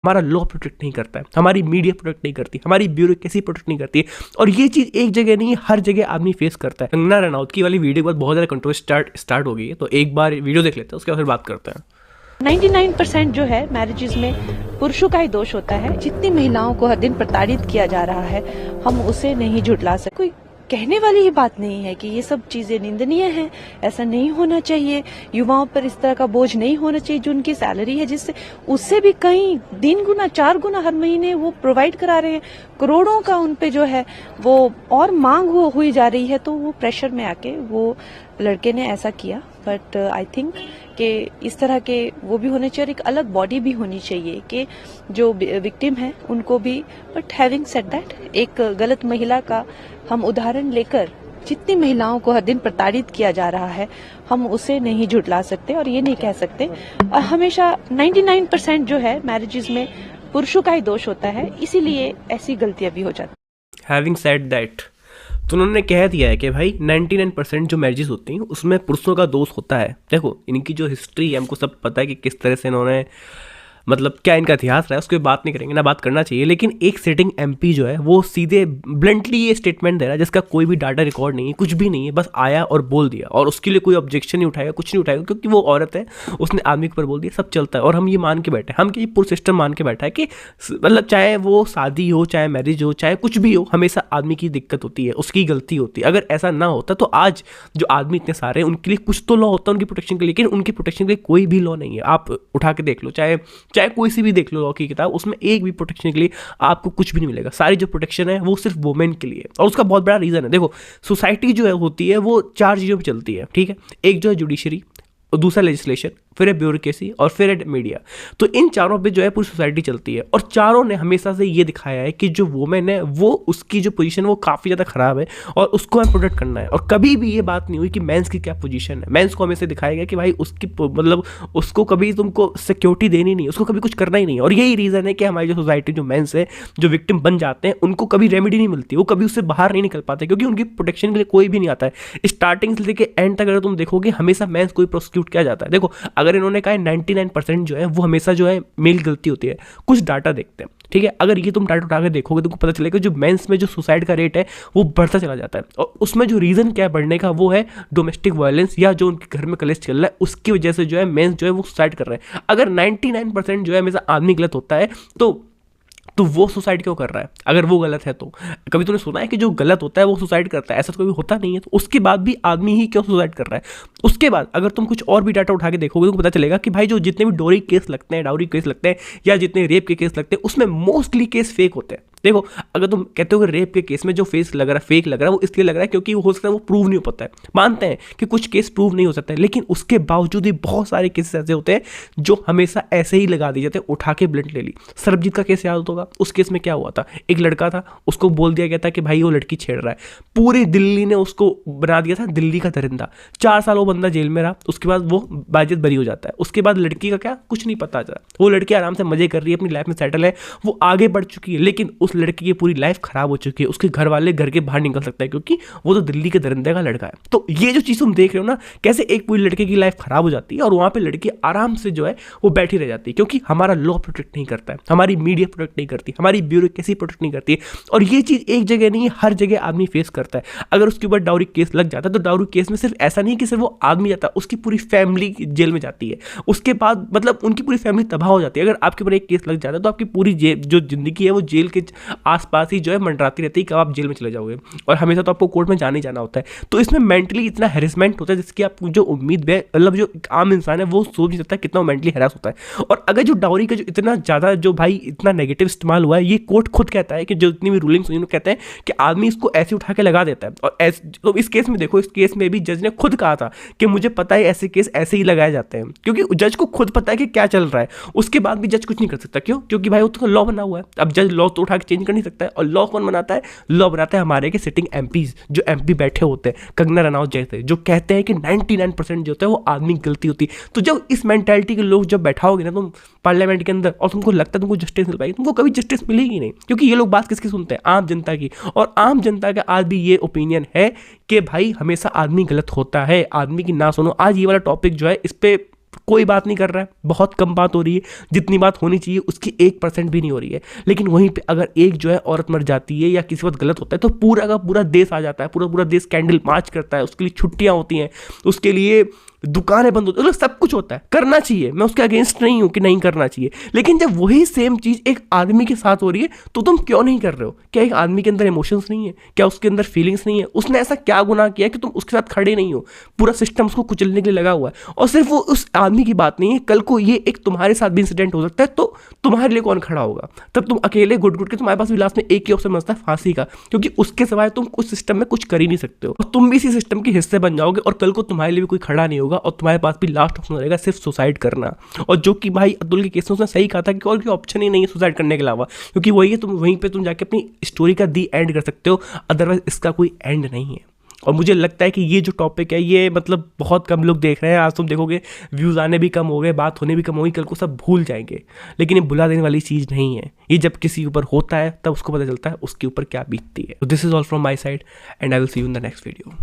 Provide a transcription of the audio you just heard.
हमारा law protect नहीं करता है, हमारी मीडिया प्रोटेक्ट नहीं करती, हमारी ब्यूरोक्रेसी प्रोटेक्ट नहीं करती है। और ये चीज़ एक जगह नहीं है, हर जगह आदमी फेस करता है। कंगना रनौत की वाली वीडियो के बाद बहुत ज़्यादा कंट्रोवर्सी स्टार्ट हो गई है, तो एक बार वीडियो देख लेते हैं, उसके बाद फिर बात करते हैं। 99% जो है मैरिजेस में पुरुषों का ही दोष होता है। जितनी महिलाओं को हर दिन प्रताड़ित किया जा रहा है, हम उसे नहीं झुठला सकते। कोई कहने वाली ही बात नहीं है कि ये सब चीजें निंदनीय हैं, ऐसा नहीं होना चाहिए। युवाओं पर इस तरह का बोझ नहीं होना चाहिए। जो उनकी सैलरी है, जिससे उससे भी कहीं 3 गुना 4 गुना हर महीने वो प्रोवाइड करा रहे हैं, करोड़ों का उन पे जो है वो और मांग हुई जा रही है, तो वो प्रेशर में आके वो लड़के ने ऐसा किया। बट आई थिंक कि इस तरह के वो भी होने चाहिए और एक अलग बॉडी भी होनी चाहिए कि जो विक्टिम है उनको भी। बट हैविंग सेड दैट, एक गलत महिला का हम उदाहरण लेकर जितनी महिलाओं को हर दिन प्रताड़ित किया जा रहा है, हम उसे नहीं झुठला सकते और ये नहीं कह सकते। हमेशा 99% जो है मैरिजेस में पुरुषों का ही दोष होता है, इसीलिए ऐसी गलतियां भी हो जाती। हैविंग सेड दैट, तो उन्होंने कह दिया है कि भाई 99% जो मैरिजेस होती हैं उसमें पुरुषों का दोष होता है। देखो, इनकी जो हिस्ट्री है हमको सब पता है कि किस तरह से इन्होंने, मतलब क्या इनका इतिहास रहा है, उसकी बात नहीं करेंगे ना, बात करना चाहिए। लेकिन एक सिटिंग एमपी जो है वो सीधे ब्लंटली ये स्टेटमेंट दे रहा है जिसका कोई भी डाटा रिकॉर्ड नहीं है, कुछ भी नहीं है, बस आया और बोल दिया, और उसके लिए कोई ऑब्जेक्शन नहीं उठाएगा, कुछ नहीं उठाएगा, क्योंकि वो औरत है, उसने आदमी के ऊपर बोल दिया, सब चलता है। और हम ये मान के बैठे, हम ये पूरा सिस्टम मान के बैठा है कि मतलब चाहे वो शादी हो, चाहे मैरिज हो, चाहे कुछ भी हो, हमेशा आदमी की दिक्कत होती है, उसकी गलती होती है। अगर ऐसा ना होता तो आज जो आदमी इतने सारे हैं उनके लिए कुछ तो लॉ होता है उनकी प्रोटेक्शन के लिए, लेकिन उनकी प्रोटेक्शन के लिए कोई भी लॉ नहीं है। आप उठा के देख लो, चाहे कोई सी भी देख लो लॉ की किताब, उसमें एक भी प्रोटेक्शन के लिए आपको कुछ भी नहीं मिलेगा। सारी जो प्रोटेक्शन है वो सिर्फ वुमेन के लिए, और उसका बहुत बड़ा रीजन है। देखो, सोसाइटी जो है होती है वो 4 चीज़ों पे चलती है, ठीक है। एक जो है जुडिशरी, दूसरा लेजिस्लेशन, फिर है ब्यूरोक्रेसी, और फिर है मीडिया। तो इन चारों पे जो है पूरी सोसाइटी चलती है, और चारों ने हमेशा से ये दिखाया है कि जो वुमेन है वो, उसकी जो पोजीशन वो काफ़ी ज़्यादा ख़राब है और उसको हमें प्रोटेक्ट करना है। और कभी भी ये बात नहीं हुई कि मेंस की क्या पोजीशन है। मेंस को हमेशा दिखाया गया कि भाई उसकी मतलब उसको कभी तुमको सिक्योरिटी देनी नहीं है, उसको कभी कुछ करना ही नहीं है। और यही रीज़न है कि हमारी जो सोसाइटी, जो मेंस है, जो विक्टिम बन जाते हैं, उनको कभी रेमेडी नहीं मिलती, वो कभी उससे बाहर नहीं निकल पाते, क्योंकि उनकी प्रोटेक्शन के लिए कोई भी नहीं आता है। स्टार्टिंग से लेकर एंड तक अगर तुम देखोगे, हमेशा मेंस को ही प्रोसिक्यूट किया जाता है। देखो, अगर इन्होंने कहा 99% जो है वो हमेशा जो है मेल गलती होती है, कुछ डाटा देखते हैं, ठीक है। अगर ये तुम डाटा उठा के देखोगे तो तुमको पता चलेगा जो मेंस में जो सुसाइड का रेट है वो बढ़ता चला जाता है। और उसमें जो रीज़न क्या है बढ़ने का, वो है डोमेस्टिक वायलेंस, या जो उनके घर में कलेश चल रहा है उसकी वजह से जो है मेंस जो है वो सुसाइड कर रहे हैं। अगर 99% जो है हमेशा आदमी गलत होता है तो वो सुसाइड क्यों कर रहा है? अगर वो गलत है तो कभी तूने सुना है कि जो गलत होता है वो सुसाइड करता है? ऐसा तो कभी होता नहीं है। तो उसके बाद भी आदमी ही क्यों सुसाइड कर रहा है? उसके बाद अगर तुम कुछ और भी डाटा उठा के देखोगे तो पता चलेगा कि भाई जो जितने भी डाउरी केस लगते हैं या जितने रेप के केस लगते हैं, उसमें मोस्टली केस फेक होते हैं। देखो, अगर तुम कहते हो कि रेप के केस में जो फेक लग रहा है वो इसलिए लग रहा है क्योंकि वो हो सकता है वो प्रूव नहीं हो पाता है। मानते हैं कि कुछ केस प्रूव नहीं हो सकता है, लेकिन उसके बावजूद भी बहुत सारे केसेस ऐसे होते हैं जो हमेशा ऐसे ही लगा दिए जाते हैं, उठा के ब्लंट ले ली। सरबजीत का केस याद होगा, उस केस में क्या हुआ था? एक लड़का था, उसको बोल दिया गया था कि भाई वो लड़की छेड़ रहा है, पूरी दिल्ली ने उसको बना दिया था दिल्ली का दरिंदा। 4 साल वो बंदा जेल में रहा, उसके बाद वो बाजियत बरी हो जाता है। उसके बाद लड़की का क्या, कुछ नहीं पता चला। वो लड़की आराम से मजे कर रही है, अपनी लाइफ में सेटल है, वो आगे बढ़ चुकी है, लेकिन उस लड़की की पूरी लाइफ खराब हो चुकी है। उसके घर वाले घर के बाहर निकल सकते हैं क्योंकि वो तो दिल्ली के दरिंदे का लड़का है। तो ये जो चीज़ तुम देख रहे हो ना, कैसे एक पूरी लड़के की लाइफ खराब हो जाती है और वहाँ पे लड़की आराम से जो है वो बैठी रह जाती है, क्योंकि हमारा लॉ प्रोटेक्ट नहीं करता है, हमारी मीडिया प्रोटेक्ट नहीं करती, हमारी ब्यूरोक्रेसी प्रोटेक्ट नहीं करती है। और ये चीज़ एक जगह नहीं है, हर जगह आदमी फेस करता है। अगर उसके ऊपर डाउरी केस लग जाता है तो डाउरी केस में सिर्फ ऐसा नहीं कि सिर्फ वो आदमी जाता है, उसकी पूरी फैमिली जेल में जाती है। उसके बाद मतलब उनकी पूरी फैमिली तबाह हो जाती है। अगर आपके ऊपर एक केस लग जाता है तो आपकी पूरी जो जिंदगी है वो जेल के आसपास ही जो है मंडराती रहती है, कब आप जेल में चले जाओगे, और हमेशा तो आपको कोर्ट में जाना होता है। तो इसमें मेंटली इतना हैरेसमेंट होता है जिसकी आप जो उम्मीद है, मतलब जो आम इंसान है वो सोच नहीं सकता कितना मेंटली हैरास होता है। और अगर जो डाउरी का जो इतना ज़्यादा जो भाई इतना नेगेटिव इस्तेमाल हुआ है, ये कोर्ट खुद कहता है कि जो इतनी भी रूलिंग्स हुई कहते हैं कि आदमी इसको ऐसे उठा के लगा देता है। और तो इस केस में देखो, इस केस में भी जज ने खुद कहा था कि मुझे पता है ऐसे केस ऐसे ही लगाए जाते हैं, क्योंकि जज को खुद पता है कि क्या चल रहा है। उसके बाद भी जज कुछ नहीं कर सकता। क्यों? क्योंकि भाई वो तो लॉ बना हुआ है। अब जज लॉ तो उठा के चेंज कर नहीं सकता है। और लॉ कौन बनाता है? लॉ बनाते हैं हमारे के सिटिंग एमपीज, जो एमपी बैठे होते हैं, कंगना रनौत जैसे, जो कहते हैं कि 99% जो होता है वो आदमी की गलती होती है। तो जब इस मेंटालिटी के लोग जब बैठाओगे ना तुम पार्लियामेंट के अंदर, और तुमको लगता है तुमको जस्टिस मिल पाएगी, तुमको कभी जस्टिस मिलेगी नहीं। क्योंकि ये लोग बात किसकी सुनते हैं? आम जनता की। और आम जनता का आज भी ये ओपिनियन है कि भाई हमेशा आदमी गलत होता है, आदमी की ना सुनो। आज ये वाला टॉपिक जो है, इस पे कोई बात नहीं कर रहा है, बहुत कम बात हो रही है, जितनी बात होनी चाहिए उसकी 1% भी नहीं हो रही है। लेकिन वहीं पे अगर एक जो है औरत मर जाती है या किसी वक्त गलत होता है तो पूरा का पूरा देश आ जाता है, पूरा पूरा देश कैंडल मार्च करता है, उसके लिए छुट्टियां होती हैं, उसके लिए दुकानें बंद होती है, मतलब सब कुछ होता है। करना चाहिए, मैं उसके अगेंस्ट नहीं हूं कि नहीं करना चाहिए, लेकिन जब वही सेम चीज एक आदमी के साथ हो रही है तो तुम क्यों नहीं कर रहे हो? क्या एक आदमी के अंदर इमोशंस नहीं है? क्या उसके अंदर फीलिंग्स नहीं है? उसने ऐसा क्या गुनाह किया कि तुम उसके साथ खड़े नहीं हो? पूरा सिस्टम उसको कुचलने के लिए लगा हुआ है। और सिर्फ वो उस आदमी की बात नहीं है, कल को ये एक तुम्हारे साथ भी इंसिडेंट हो सकता है, तो तुम्हारे लिए कौन खड़ा होगा? तब तुम अकेले घुट घुट के, तुम्हारे पास भी लास्ट में एक ही ऑप्शन बचता है, फांसी का, क्योंकि उसके सिवाय तुम उस सिस्टम में कुछ कर ही नहीं सकते हो। और तुम भी इसी सिस्टम के हिस्से बन जाओगे और कल को तुम्हारे लिए भी कोई खड़ा नहीं होगा और तुम्हारे पास भी लास्ट ऑप्शन रहेगा सिर्फ सुसाइड करना। और जो कि भाई अब्दुल के केस में उसने सही कहा था कि और कोई ऑप्शन ही नहीं है सुसाइड करने के अलावा, क्योंकि वही है, तुम वहीं पे तुम जाके अपनी स्टोरी का दी एंड कर सकते हो, अदरवाइज इसका कोई एंड नहीं है। और मुझे लगता है कि ये जो टॉपिक है ये मतलब बहुत कम लोग देख रहे हैं। आज तुम देखोगे व्यूज़ आने भी कम हो गए, बात होने भी कम होगी, कल को सब भूल जाएंगे। लेकिन ये भुला देने वाली चीज़ नहीं है, ये जब किसी ऊपर होता है तब उसको पता चलता है उसके ऊपर क्या बीतती है। This is all from my side and I will see you in the next video.